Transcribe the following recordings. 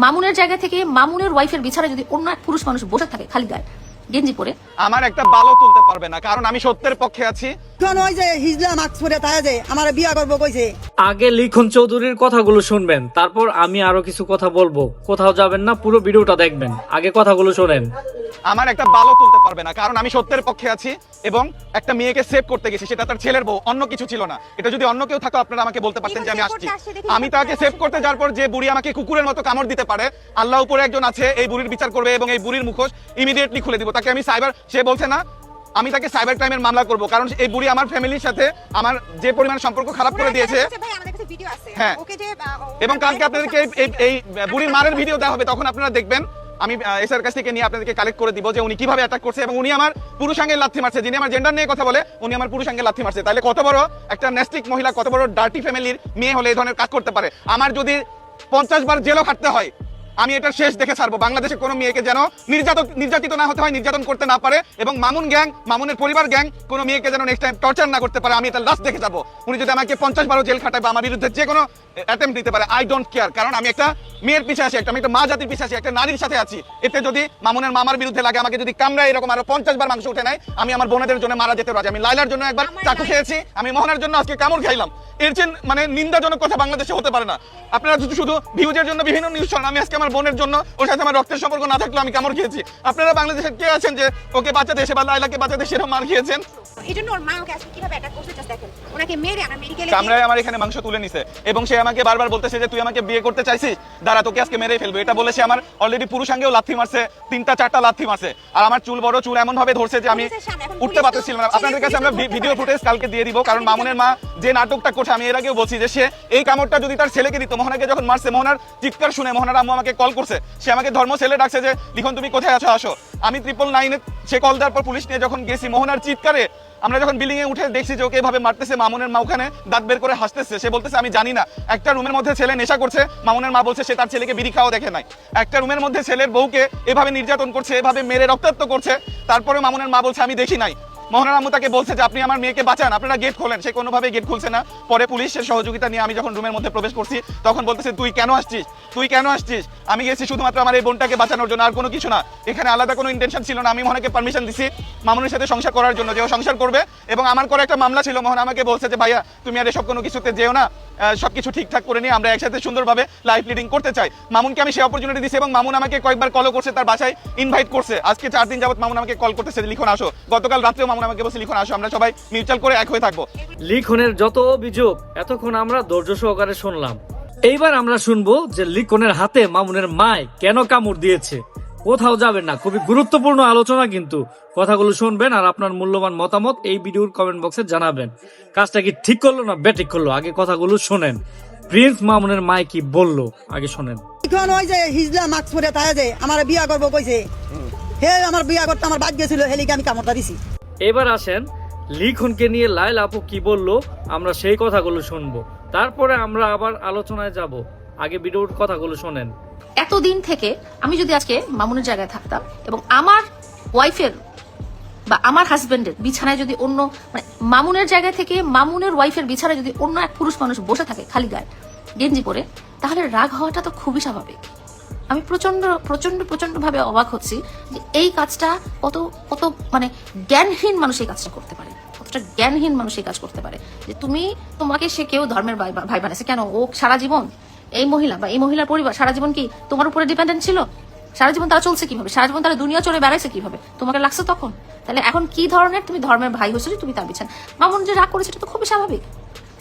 মামুনের জায়গা থেকে মামুনের ওয়াইফের বিছানায় যদি অন্য এক পুরুষ মানুষ বসে থাকে খালি গায়ে গেঞ্জি পরে, আমার একটা বালও তুলতে পারবে না, কারণ আমি সত্যের পক্ষে আছি। ওই যে হিজলা মাস্ক পরে তাই যে আমার বিয়া করবো কইছে। আগে লিখন চৌধুরীর কথাগুলো শুনবেন, তারপর আমি আরো কিছু কথা বলবো। কোথাও যাবেন না, পুরো ভিডিওটা দেখবেন। আগে কথাগুলো শোনেন। আমার একটা বালও তুলতে পারবে না, কারণ আমি সত্যের পক্ষে আছি এবং একটা মেয়েকে সেভ করতে গেছি, সেটা তার ছেলের বউ, অন্য কিছু ছিল না। এটা যদি অন্য কেউ থাকতো আপনারা আমাকে বলতে পারতেন যে আমি আসছি। আমি তাকে সেভ করতে যাওয়ার পর যে বুড়ি আমাকে কুকুরের মতো কামড় দিতে পারে, আল্লাহ উপরে একজন আছে, এই বুড়ির বিচার করবে এবং এই বুড়ির মুখোশ ইমিডিয়েটলি খুলে দিব। তাকে আমি সাইবার, সে বলছে না আমি তাকে সাইবার ক্রাইমের মামলা করব, কারণ এই বুড়ি আমার ফ্যামিলির সাথে আমার যে পরিমাণ সম্পর্ক খারাপ করে দিয়েছে। হ্যাঁ, এবং কালকে আপনাদেরকে এই বুড়ির মারের ভিডিও দেওয়া হবে, তখন আপনারা দেখবেন। আমি এসআর কাছ থেকে নিয়ে আপনাদেরকে কালেক্ট করে দিব যে উনি কিভাবে অ্যাটাক করছে, এবং উনি আমার পুরুষাঙ্গের লাথি মারছে। যিনি আমার জেন্ডার নিয়ে কথা বলে উনি আমার পুরুষাঙ্গের লাথি মারছে। তাহলে কত বড় একটা নেস্টিক মহিলা, কত বড় ডার্টি ফ্যামিলির মেয়ে হলে এই ধরনের কাজ করতে পারে। আমার যদি 50 বার জেলও খাটতে হয়, আমি এটার শেষ দেখে ছাড়বো। বাংলাদেশে কোনো মেয়েকে যেন নির্যাতিত না হতে হয়, নির্যাতন করতে না পারে, এবং মামুন গ্যাং, মামুনের পরিবার গ্যাং কোনো মেয়েকে যেন নেক্সট টাইম টর্চার না করতে পারে। আমি এটা লাস্ট দেখে যাবো। উনি যদি আমাকে 50 বারও জেল খাটায় বা আমার বিরুদ্ধে যে কোনো অ্যাটেম্প দিতে পারে, আই ডোন্ট কেয়ার, কারণ আমি একটা মেয়ের পিছে আছি, আমি একটা মা জাতির পিছে আছি, একটা নারীর সাথে আছি। এতে যদি মামুনের মামার বিরুদ্ধে লাগে, আমাকে যদি কামড়ায় এরকম আরো 50 বার মাংস উঠে নেয়, আমি আমার বোনেদের জন্য মারা যেতে রাজি। আমি লাইলার জন্য একবার চাকু খেয়েছি, আমি মোহনার জন্য আজকে কামড় খাইলাম। এর চেয়ে মানে নিন্দাজনক কথা বাংলাদেশে হতে পারে না। আপনারা শুধু ভিউজের জন্য বিভিন্ন নিউজ শোনেন। আমি আজকে আমার বোনের জন্য, ওর সাথে আমার রক্তের সম্পর্ক না থাকলেও আমি কামড় খেয়েছি। আপনারা বাংলাদেশে কে আছেন যে ওকে বাঁচাতে এসে বা লাইলাকে বাঁচাতে এসে মার খেয়েছেন? কামরায় আমার এখানে মাংস তুলে নিছে এবং সে আমাকে বারবার বলতেছে যে তুই আমাকে বিয়ে করতে চাইছিস, দাঁড়া তোকে আজকে মেরে ফেলবো। এটা বলে সে আমার অলরেডি পুরুষাঙ্গেও লাথি মারছে, 3-4টা লাথি মারছে। আর আমার চুল, বড় চুল এমন ভাবে ধরছে যে আমি উঠতে পারতেছিলাম না। আপনাদের কাছে আমরা ভিডিও ফুটেজ কালকে দিয়ে দিব, কারণ মামুনের মা যে নাটকটা করছে, আমি এর আগেও বলছি যে সে এই কামড়টা যদি তার ছেলেকে দিত, মোহনাকে যখন মারছে, মোহনার চিৎকার শুনে মোহনার আম্মু আমাকে কল করছে। সে আমাকে ধর্ম ছেলে ডাকছে যে লিখন তুমি কোথায় আছো, আসো। আমি 999 সে কল দেওয়ার পর পুলিশ নিয়ে যখন গেছি, মোহনার চিৎকারে আমরা যখন বিল্ডিং এ উঠে দেখছি যে ওকে এভাবে মারতেছে, মামুনের মা ওখানে দাঁত বের করে হাসতেছে। সে বলতেছে আমি জানি না, একটা রুমের মধ্যে ছেলে নেশা করছে, মামুনের মা বলছে সে তার ছেলেকে বিড়ি খাওয়া দেখে নাই। একটা রুমের মধ্যে ছেলের বউকে এভাবে নির্যাতন করছে, এভাবে মেরে রক্তাক্ত করছে, তারপরে মামুনের মা বলছে আমি দেখি নাই। মোহনার আম্মু তাকে বলছে যে আপনি আমার মেয়েকে বাঁচান, আপনারা গেট খোলেন। সে কোনোভাবে গেট খুলছে না। পরে পুলিশের সহযোগিতা নিয়ে আমি যখন রুমের মধ্যে প্রবেশ করছি, তখন বলতেছে তুই কেন আসছিস, তুই কেন আসছিস? আমি গেছি শুধুমাত্র আমার এই বোনটাকে বাঁচানোর জন্য, আর কোনো কিছু না। এখানে আলাদা কোনো ইন্টেনশন ছিল না। আমি মোহনাকে পারমিশন দিছি মামুনের সাথে সংসার করার জন্য, যে ও সংসার করবে। এবং আমার করে একটা মামলা ছিল, মোহনা আমাকে বলছে যে ভাইয়া তুমি আর এসব কোনো কিছুতে যেও না, সবকিছু ঠিকঠাক করে নিয়ে আমরা একসাথে সুন্দরভাবে লাইফ লিডিং করতে চাই। মামুনকে আমি সেই অপরচুনিটি দিছি, এবং মামুন আমাকে কয়েকবার কলও করছে, তার বাসায় ইনভাইট করছে। আজকে 4 দিন যাবত মামুন আমাকে কল করতেছে লিখন আসো। গতকাল রাত্রেও মামুন আমাকে বলছে লিখন আসো, আমরা সবাই মিউচুয়াল করে এক হয়ে থাকবো। লিখনের যত অভিযোগ এতক্ষণ আমরা ধৈর্য সহকারে শুনলাম। এইবার আমরা শুনবো যে লিখনের হাতে মামুনের মায় কেন কামড় দিয়েছে। কোথাও যাবেন না, খুবই গুরুত্বপূর্ণ আলোচনা, কিন্তু কথাগুলো শুনবেন আর আপনার মূল্যবান মতামত এই ভিডিওর কমেন্ট বক্সে জানাবেন। কাজটা কি ঠিক করলো না বেঠিক করলো, আগে কথাগুলো শোনেন। প্রিন্স মামুনের মায় কি বললো আগে শোনেন। ওই যে হিজলা মাস্ক পরে তাই যে আমার বিয়া করবো কইছে। হে আমার বিয়া করতে আমার ভাগ্য ছিল, হেলিকে আমি কামড়টা দিছি। এবার আসেন লিখনকে নিয়ে লাইলা আপু কি বললো, আমরা সেই কথাগুলো শুনবো, তারপরে আমরা আবার আলোচনায় যাব। আগে ভিডিওর কথাগুলো শোনেন। এতদিন থেকে আমি যদি আজকে মামুনের জায়গায় থাকতাম এবং আমার ওয়াইফের বা আমার হাজবেন্ডের বিছানায় যদি অন্য মানে মামুনের জায়গা থেকে মামুনের ওয়াইফের বিছানায় যদি অন্য এক পুরুষ মানুষ বসে থাকে খালি গায়ে গেঞ্জি পরে, তাহলে রাগ হওয়াটা তো খুবই স্বাভাবিক। আমি প্রচন্ড প্রচন্ড প্রচন্ড ভাবে অবাক হচ্ছি যে এই কাজটা কত কত মানে জ্ঞানহীন মানুষ এই কাজটা করতে পারে, কতটা জ্ঞানহীন মানুষ এই কাজ করতে পারে। যে তোমাকে সে কেউ ধর্মের ভাই বানাইছে কেন? ও সারা জীবন এই মহিলা বা এই মহিলার পরিবার সারা জীবন কি তোমার উপরে ডিপেন্ডেন্ট ছিল? সারা জীবন তারা চলছে কিভাবে? সারা জীবন তারা দুনিয়া চলে বেড়াইছে কিভাবে? তোমাকে লাগছে তখন? তাহলে এখন কি ধরনের তুমি ধর্মের ভাই হয়েছো তুমি তার বিছান? মামুন যে রাগ করেছে এটা তো খুবই স্বাভাবিক।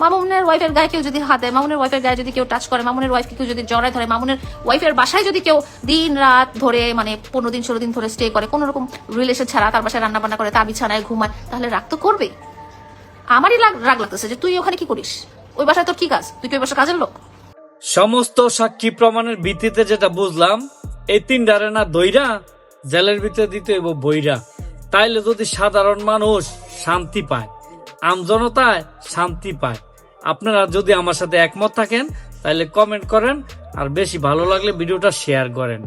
মামুনের ওয়াইফের গায়ে কেউ যদি হাত দেয়, মামুনের ওয়াইফের গায়ে যদি কেউ টাচ করে, মামুনের ওয়াইফকে কেউ যদি জড়ায় ধরে, মামুনের ওয়াইফের বাসায় যদি কেউ দিন রাত ধরে মানে 15 দিন 16 দিন ধরে স্টে করে, কোন রকম রিলেশন ছাড়া তার বাসায় রান্না বান্না করে, তার বিছানায় ঘুমায়, তাহলে রাগ তো করবেই। আমারই রাগ লাগতেছে যে তুই ওখানে কি করিস, ওই বাসায় তোর কি কাজ? তুই কি ওই বাসার কাজের লোক? সমস্ত সাক্ষী প্রমাণের ভিত্তিতে যেটা বুঝলাম, এই 3টারে না দইরা জেলের ভিতরে দিতে হইব বইরা। তাইলে যদি সাধারণ মানুষ শান্তি পায়, আমজনতায় শান্তি পায়। আপনারা যদি আমার সাথে একমত থাকেন তাহলে কমেন্ট করেন, আর বেশি ভালো লাগলে ভিডিওটা শেয়ার করেন।